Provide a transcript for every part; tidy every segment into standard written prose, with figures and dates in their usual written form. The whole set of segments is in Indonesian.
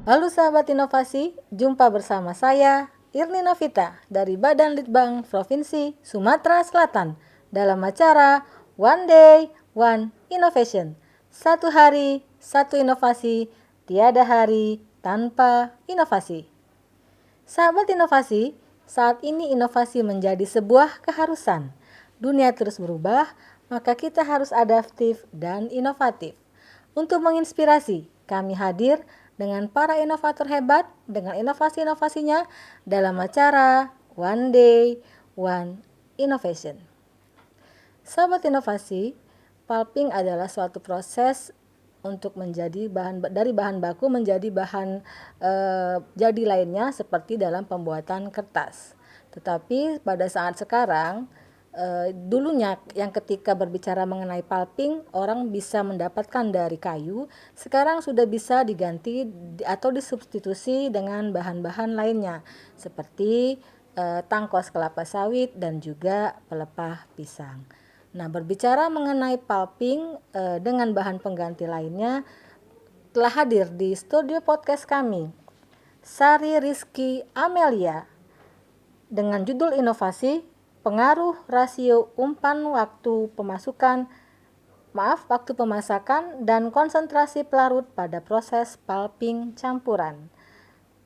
Halo sahabat inovasi, jumpa bersama saya Irni Novita dari Badan Litbang Provinsi Sumatera Selatan dalam acara One Day, One Innovation. Satu hari, satu inovasi, tiada hari tanpa inovasi. Sahabat inovasi, saat ini inovasi menjadi sebuah keharusan. Dunia terus berubah, maka kita harus adaptif dan inovatif. Untuk menginspirasi, kami hadir dengan para inovator hebat dengan inovasi-inovasinya dalam acara One Day, One Innovation. Sahabat inovasi, pulping adalah suatu proses untuk menjadi dari bahan baku menjadi bahan jadi lainnya seperti dalam pembuatan kertas. Tetapi pada saat sekarang dulunya yang ketika berbicara mengenai pulping orang bisa mendapatkan dari kayu, sekarang sudah bisa diganti atau disubstitusi dengan bahan-bahan lainnya seperti tangkos kelapa sawit dan juga pelepah pisang. Nah, berbicara mengenai pulping dengan bahan pengganti lainnya, telah hadir di studio podcast kami Sari Rizky Amelia dengan judul inovasi pengaruh rasio umpan waktu pemasakan dan konsentrasi pelarut pada proses pulping campuran.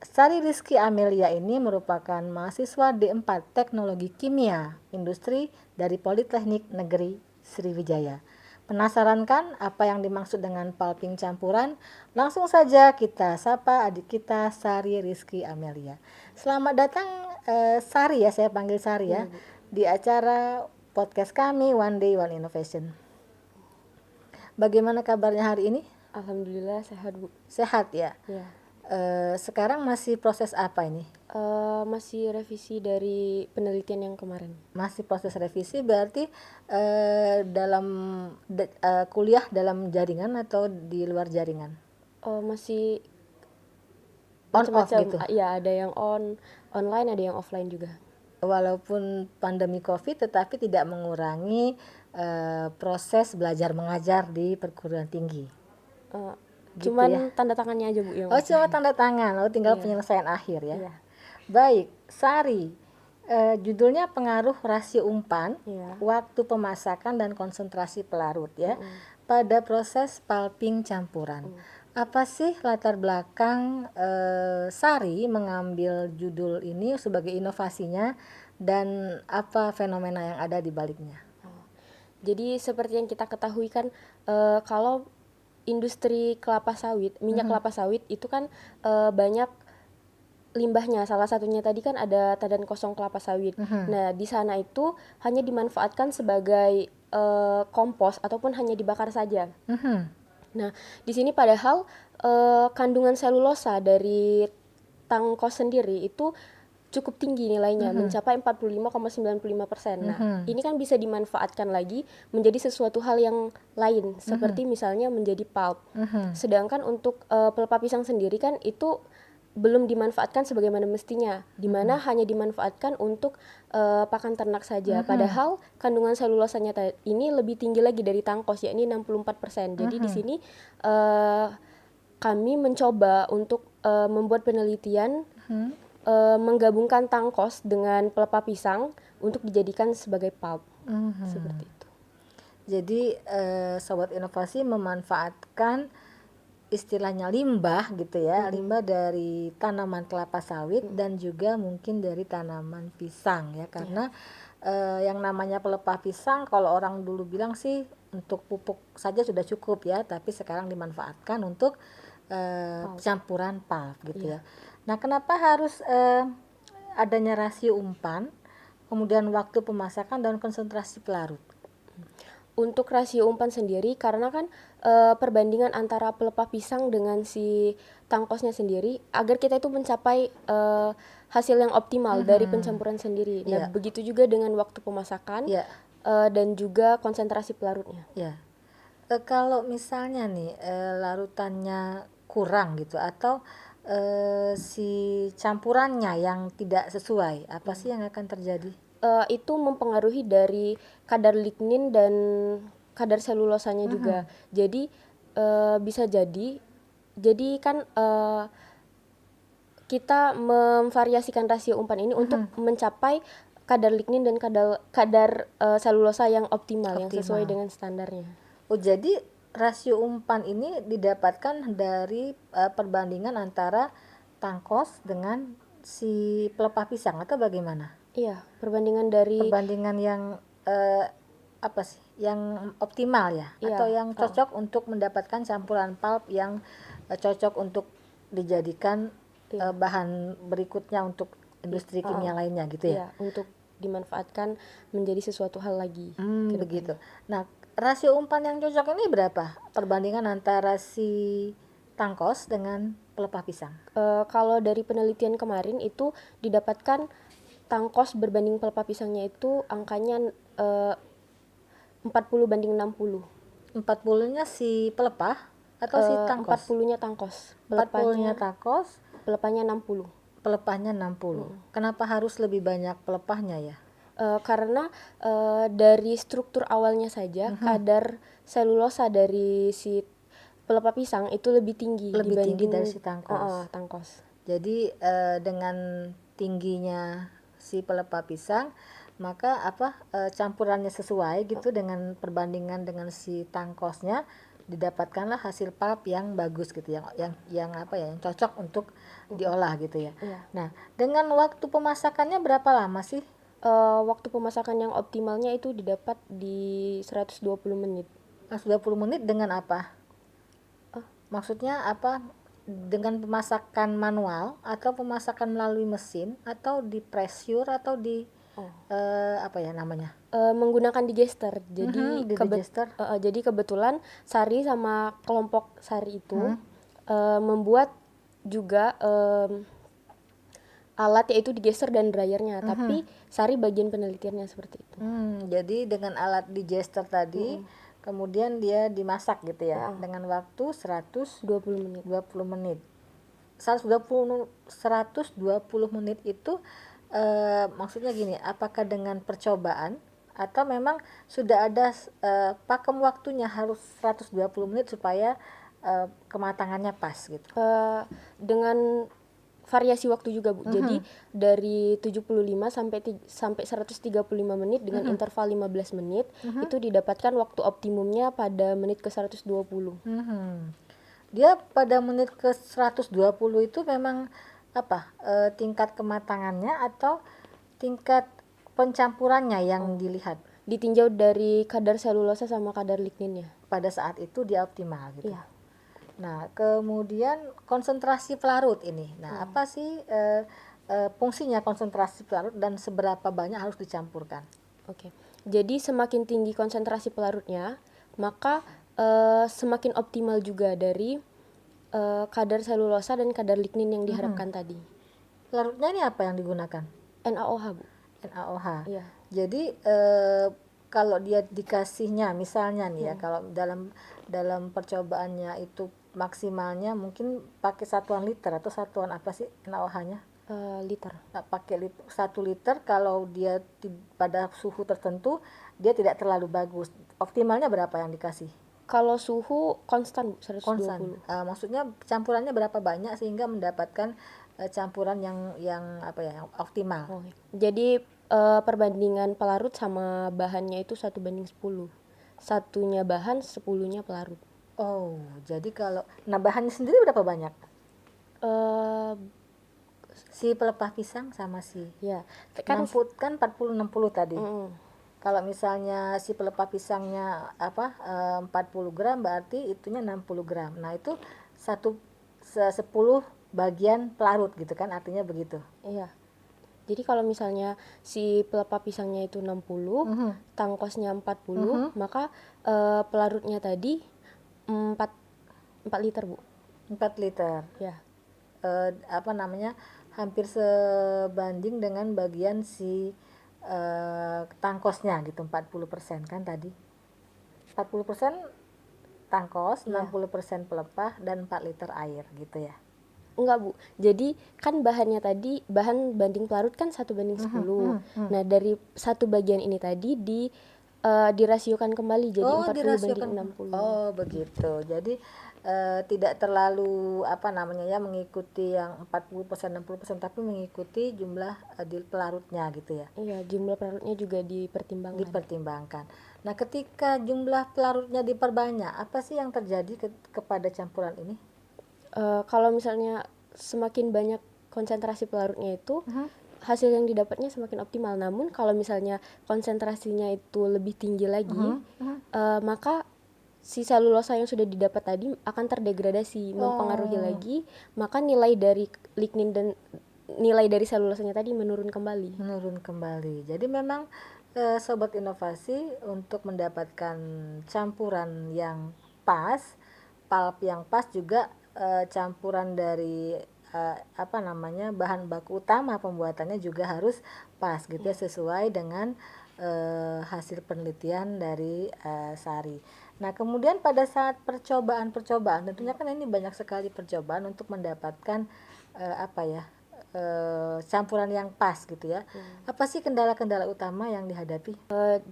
Sari Rizky Amelia ini merupakan mahasiswa D4 Teknologi Kimia Industri dari Politeknik Negeri Sriwijaya. Penasaran kan apa yang dimaksud dengan pulping campuran? Langsung saja kita sapa adik kita Sari Rizky Amelia. Selamat datang Sari ya, saya panggil Sari ya, di acara podcast kami One Day One Innovation. Bagaimana kabarnya hari ini? Alhamdulillah sehat, Bu. Sehat ya? Ya. Sekarang masih proses apa ini? Masih revisi dari penelitian yang kemarin. Masih proses revisi berarti dalam kuliah dalam jaringan atau di luar jaringan? Masih On off macam-macam. gitu. Ya, ada yang online, ada yang offline juga. Walaupun pandemi Covid tetapi tidak mengurangi proses belajar mengajar di perguruan tinggi. Gitu Cuman ya? tanda tangannya aja, Bu, yang Oh, offline. cuma tanda tangan, tinggal Iya. penyelesaian akhir ya. Iya. Baik, Sari, judulnya pengaruh rasio umpan, Iya. waktu pemasakan dan konsentrasi pelarut ya, pada proses pulping campuran. Apa sih latar belakang Sari mengambil judul ini sebagai inovasinya dan apa fenomena yang ada di baliknya? Jadi seperti yang kita ketahui kan, kalau industri kelapa sawit, minyak kelapa sawit itu kan banyak limbahnya. Salah satunya tadi kan ada tandan kosong kelapa sawit. Nah, di sana itu hanya dimanfaatkan sebagai kompos ataupun hanya dibakar saja. Nah, di sini padahal kandungan selulosa dari tangkos sendiri itu cukup tinggi nilainya, mencapai 45,95%. Nah, ini kan bisa dimanfaatkan lagi menjadi sesuatu hal yang lain, seperti misalnya menjadi pulp. Sedangkan untuk pelepah pisang sendiri kan itu belum dimanfaatkan sebagaimana mestinya, di mana hanya dimanfaatkan untuk pakan ternak saja. Padahal kandungan selulosanya ini lebih tinggi lagi dari tangkos, yakni 64%. Jadi di sini kami mencoba untuk membuat penelitian menggabungkan tangkos dengan pelepah pisang untuk dijadikan sebagai pulp. Seperti itu. Jadi sobat inovasi memanfaatkan istilahnya limbah gitu ya, limbah dari tanaman kelapa sawit dan juga mungkin dari tanaman pisang ya, karena yang namanya pelepah pisang kalau orang dulu bilang sih untuk pupuk saja sudah cukup ya, tapi sekarang dimanfaatkan untuk campuran pulp gitu ya. Nah, kenapa harus adanya rasio umpan, kemudian waktu pemasakan dan konsentrasi pelarut? Untuk rasio umpan sendiri, karena kan perbandingan antara pelepah pisang dengan si tangkosnya sendiri, agar kita itu mencapai hasil yang optimal dari pencampuran sendiri. Nah, begitu juga dengan waktu pemasakan dan juga konsentrasi pelarutnya. Ya. Kalau misalnya nih larutannya kurang gitu atau si campurannya yang tidak sesuai, apa sih yang akan terjadi? Itu mempengaruhi dari kadar lignin dan kadar selulosanya juga. Jadi bisa jadi kan kita memvariasikan rasio umpan ini untuk mencapai kadar lignin dan kadar selulosa yang optimal, yang sesuai dengan standarnya. Oh, jadi rasio umpan ini didapatkan dari perbandingan antara tangkos dengan si pelepah pisang atau bagaimana? Iya, perbandingan yang apa sih? Yang optimal ya? Iya, Atau yang cocok untuk mendapatkan campuran pulp yang cocok untuk dijadikan bahan berikutnya untuk industri kimia lainnya gitu ya? Iya, untuk dimanfaatkan menjadi sesuatu hal lagi. Begitu. Nah, rasio umpan yang cocok ini berapa? Perbandingan antara si tangkos dengan pelepah pisang. Kalau dari penelitian kemarin itu didapatkan tangkos berbanding pelepah pisangnya itu angkanya 40/60. 40-nya si pelepah atau si tangkos? 40-nya tangkos. 40-nya tangkos, Pelepahnya 60. pelepahnya 60. Kenapa harus lebih banyak pelepahnya ya? Karena dari struktur awalnya saja kadar selulosa dari si pelepah pisang itu lebih tinggi dibanding dari si tangkos. tangkos. Jadi dengan tingginya si pelepah pisang, maka campurannya sesuai gitu dengan perbandingan dengan si tangkosnya, didapatkanlah hasil pulp yang bagus gitu, yang cocok untuk diolah gitu ya. Iya. Nah, dengan waktu pemasakannya berapa lama sih? Waktu pemasakan yang optimalnya itu didapat di 120 menit. 120 menit dengan apa? Maksudnya apa? Dengan pemasakan manual atau pemasakan melalui mesin atau di pressure atau di apa ya namanya? Menggunakan digester. Jadi digester. jadi kebetulan Sari sama kelompok Sari itu membuat juga alat yaitu digester dan dryernya, tapi Sari bagian penelitiannya seperti itu. Jadi dengan alat digester tadi kemudian dia dimasak gitu ya dengan waktu 120 menit. 120 menit itu maksudnya gini, apakah dengan percobaan atau memang sudah ada pakem waktunya harus 120 menit supaya kematangannya pas gitu? Dengan variasi waktu juga, Bu. Jadi dari 75 sampai 135 menit dengan interval 15 menit itu didapatkan waktu optimumnya pada menit ke 120. Dia pada menit ke 120 itu memang apa? Tingkat kematangannya atau tingkat pencampurannya yang dilihat? Ditinjau dari kadar selulosa sama kadar ligninnya. Pada saat itu dia optimal gitu. Iya. Nah, kemudian konsentrasi pelarut ini. Nah, apa sih fungsinya konsentrasi pelarut dan seberapa banyak harus dicampurkan? Oke. Jadi semakin tinggi konsentrasi pelarutnya, maka semakin optimal juga dari kadar selulosa dan kadar lignin yang diharapkan tadi. Pelarutnya ini apa yang digunakan? NaOH, Bu. NaOH. Iya. Jadi kalau dia dikasihnya misalnya nih ya, kalau dalam percobaannya itu maksimalnya mungkin pakai satuan liter atau satuan apa sih NaOH-nya? Liter. Pakai 1 liter, kalau dia pada suhu tertentu dia tidak terlalu bagus. Optimalnya berapa yang dikasih? Kalau suhu konstan, Bu, 120. Konstan. Maksudnya campurannya berapa banyak sehingga mendapatkan campuran yang optimal. Jadi perbandingan pelarut sama bahannya itu 1:10. Satunya bahan, 10-nya pelarut. Oh, jadi bahannya sendiri berapa banyak? Si pelepah pisang sama si Ya, kan 40-60 tadi. Kalau misalnya si pelepah pisangnya 40 gram, berarti itunya 60 gram. Nah, itu 10 bagian pelarut gitu kan, artinya begitu. Iya. Jadi kalau misalnya si pelepah pisangnya itu 60, tangkosnya 40, maka pelarutnya tadi 4 liter, Bu. 4 liter. Ya. Hampir sebanding dengan bagian si tangkosnya gitu, 40% kan tadi. 40% tangkos, 60% pelepah dan 4 liter air gitu ya. Enggak, Bu. Jadi kan bahannya tadi, bahan banding pelarut kan 1:10. Nah, dari satu bagian ini tadi dirasiokan kembali jadi 40/60. Oh, begitu. Jadi tidak terlalu apa namanya ya mengikuti yang 40% 60%, tapi mengikuti jumlah di pelarutnya gitu ya, Iya, jumlah pelarutnya juga dipertimbangkan. dipertimbangkan. Nah, ketika jumlah pelarutnya diperbanyak, apa sih yang terjadi kepada campuran ini? Kalau misalnya semakin banyak konsentrasi pelarutnya itu, hasil yang didapatnya semakin optimal. Namun kalau misalnya konsentrasinya itu lebih tinggi lagi, maka si selulosa yang sudah didapat tadi akan terdegradasi, mempengaruhi lagi, maka nilai dari lignin dan nilai dari selulosanya tadi menurun kembali. Menurun kembali. Jadi memang sobat inovasi untuk mendapatkan campuran yang pas, pulp yang pas, juga campuran dari apa namanya bahan baku utama pembuatannya juga harus pas gitu ya, sesuai dengan hasil penelitian dari Sari. Nah, kemudian pada saat percobaan-percobaan, tentunya kan ini banyak sekali percobaan untuk mendapatkan apa ya, campuran yang pas gitu ya. Apa sih kendala-kendala utama yang dihadapi?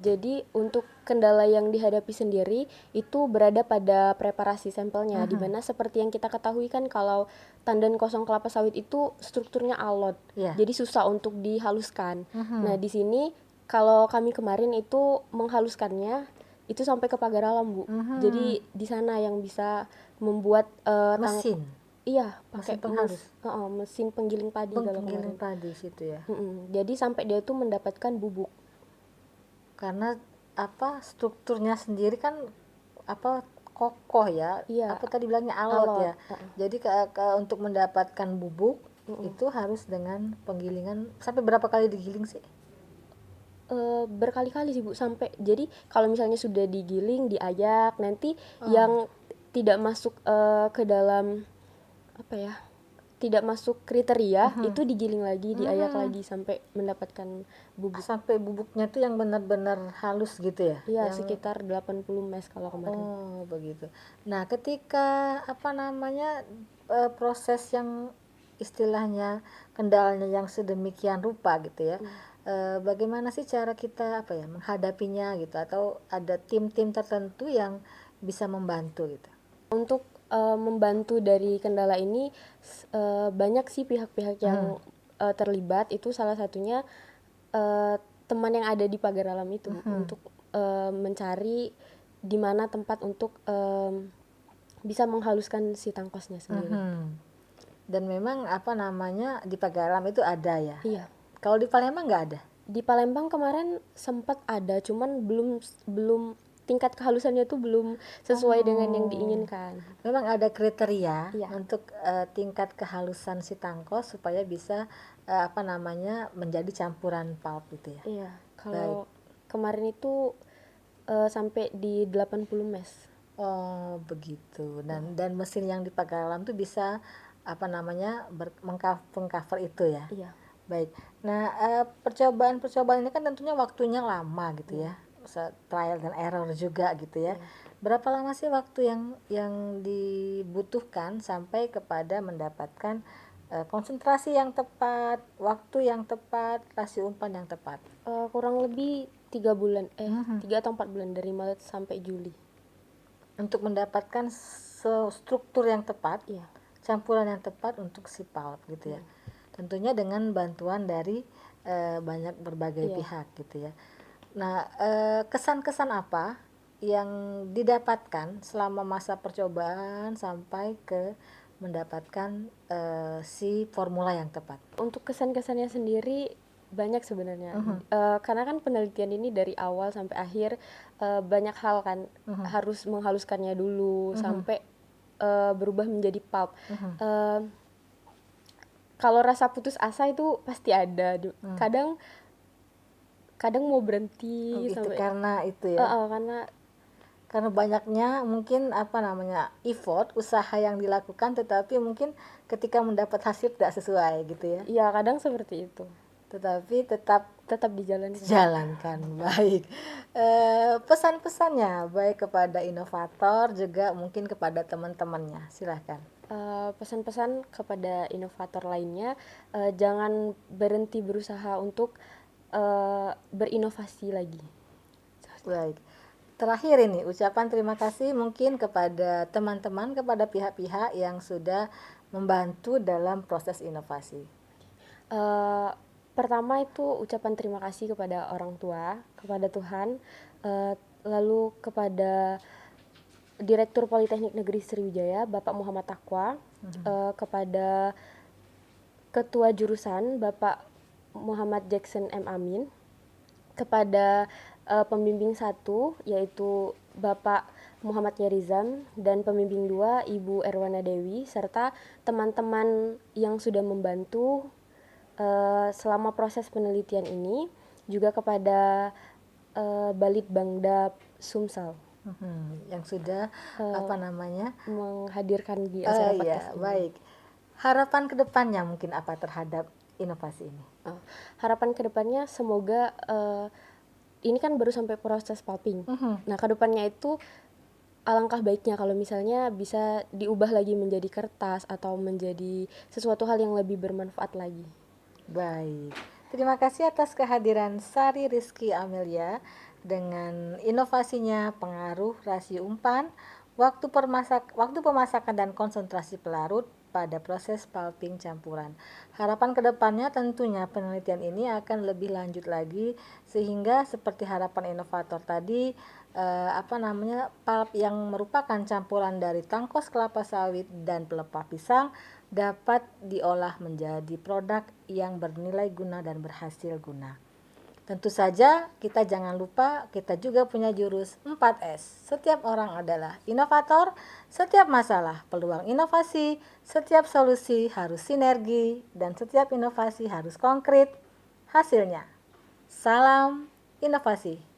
Jadi untuk kendala yang dihadapi sendiri itu berada pada preparasi sampelnya, di mana seperti yang kita ketahui kan kalau tandan kosong kelapa sawit itu strukturnya alot, Iya. jadi susah untuk dihaluskan. Nah di sini kalau kami kemarin itu menghaluskannya itu sampai ke pagar alam, Bu. Jadi di sana yang bisa membuat Mesin iya pakai penghalus, mesin penggiling padi kalau penggiling kemarin. padi situ ya. Jadi sampai dia tuh mendapatkan bubuk. Karena apa, strukturnya sendiri kan apa, kokoh ya. Iya, Apa tadi bilangnya, alot ya. Jadi untuk mendapatkan bubuk itu harus dengan penggilingan. Sampai berapa kali digiling sih? Berkali-kali sih Bu, sampai jadi kalau misalnya sudah digiling, diayak, nanti yang tidak masuk ke dalam apa ya, tidak masuk kriteria itu digiling lagi, diayak lagi sampai mendapatkan bubuk. Sampai bubuknya tuh yang benar-benar halus gitu ya. Iya, sekitar 80 mes kalau kemarin. Oh, begitu. Nah, ketika apa namanya proses yang istilahnya kendalanya yang sedemikian rupa gitu ya, bagaimana sih cara kita apa ya menghadapinya gitu, atau ada tim-tim tertentu yang bisa membantu gitu? Untuk membantu dari kendala ini banyak sih pihak-pihak yang terlibat. Itu salah satunya teman yang ada di pagar alam itu, Bu, untuk mencari di mana tempat untuk bisa menghaluskan si tangkosnya sendiri. Dan memang apa namanya di Pagalam itu ada ya. Iya. Kalau di Palembang nggak ada. Di Palembang kemarin sempat ada, cuman belum tingkat kehalusannya tuh belum sesuai dengan yang diinginkan. Memang ada kriteria Iya. untuk tingkat kehalusan si tangkos supaya bisa apa namanya menjadi campuran pulp gitu ya. Iya, kalau kemarin itu sampai di 80 mes. Oh, begitu. Dan mesin yang di Pagalam tuh bisa apa namanya mengcover itu ya. Iya. Baik. Nah, percobaan-percobaan ini kan tentunya waktunya lama gitu ya. Trial dan error juga gitu ya. Berapa lama sih waktu yang dibutuhkan sampai kepada mendapatkan konsentrasi yang tepat, waktu yang tepat, rasio umpan yang tepat? Kurang lebih 3 bulan, 3 atau 4 bulan dari Maret sampai Juli. Untuk mendapatkan struktur yang tepat, Iya. campuran yang tepat untuk si pulp gitu ya. Tentunya dengan bantuan dari banyak berbagai pihak gitu ya. Nah, kesan-kesan apa yang didapatkan selama masa percobaan sampai ke mendapatkan si formula yang tepat? Untuk kesan-kesannya sendiri banyak sebenarnya. Karena kan penelitian ini dari awal sampai akhir banyak hal kan, harus menghaluskannya dulu sampai berubah menjadi pulp. Kalau rasa putus asa itu pasti ada. Kadang mau berhenti Gitu, sampai karena itu ya. Karena banyaknya mungkin apa namanya effort, usaha yang dilakukan, tetapi mungkin ketika mendapat hasil tidak sesuai gitu ya. Iya, kadang seperti itu. Tetapi tetap dijalankan. Baik. Pesan-pesannya baik kepada inovator juga mungkin kepada teman-temannya, silahkan. Pesan-pesan kepada inovator lainnya, jangan berhenti berusaha untuk berinovasi lagi. Baik. Terakhir ini ucapan terima kasih mungkin kepada teman-teman, kepada pihak-pihak yang sudah membantu dalam proses inovasi. Pertama itu ucapan terima kasih kepada orang tua, kepada Tuhan, lalu kepada Direktur Politeknik Negeri Sriwijaya, Bapak Muhammad Taqwa, kepada Ketua Jurusan, Bapak Muhammad Jackson M. Amin, kepada pembimbing 1, yaitu Bapak Muhammad Nyarizam, dan pembimbing 2, Ibu Erwana Dewi, serta teman-teman yang sudah membantu selama proses penelitian ini, juga kepada Balitbangda Sumsel Yang sudah menghadirkan di acara podcast ini. Baik. Harapan kedepannya mungkin apa terhadap inovasi ini? Harapan kedepannya semoga ini kan baru sampai proses pulping. Nah, kedepannya itu alangkah baiknya kalau misalnya bisa diubah lagi menjadi kertas atau menjadi sesuatu hal yang lebih bermanfaat lagi. Baik. Terima kasih atas kehadiran Sari Rizky Amelia dengan inovasinya pengaruh rasio umpan, waktu pemasakan dan konsentrasi pelarut pada proses pulping campuran. Harapan kedepannya tentunya penelitian ini akan lebih lanjut lagi sehingga seperti harapan inovator tadi pulp yang merupakan campuran dari tangkos kelapa sawit dan pelepah pisang dapat diolah menjadi produk yang bernilai guna dan berhasil guna. Tentu saja kita jangan lupa kita juga punya jurus 4S. Setiap orang adalah inovator, setiap masalah peluang inovasi, setiap solusi harus sinergi, dan setiap inovasi harus konkret hasilnya. Salam inovasi.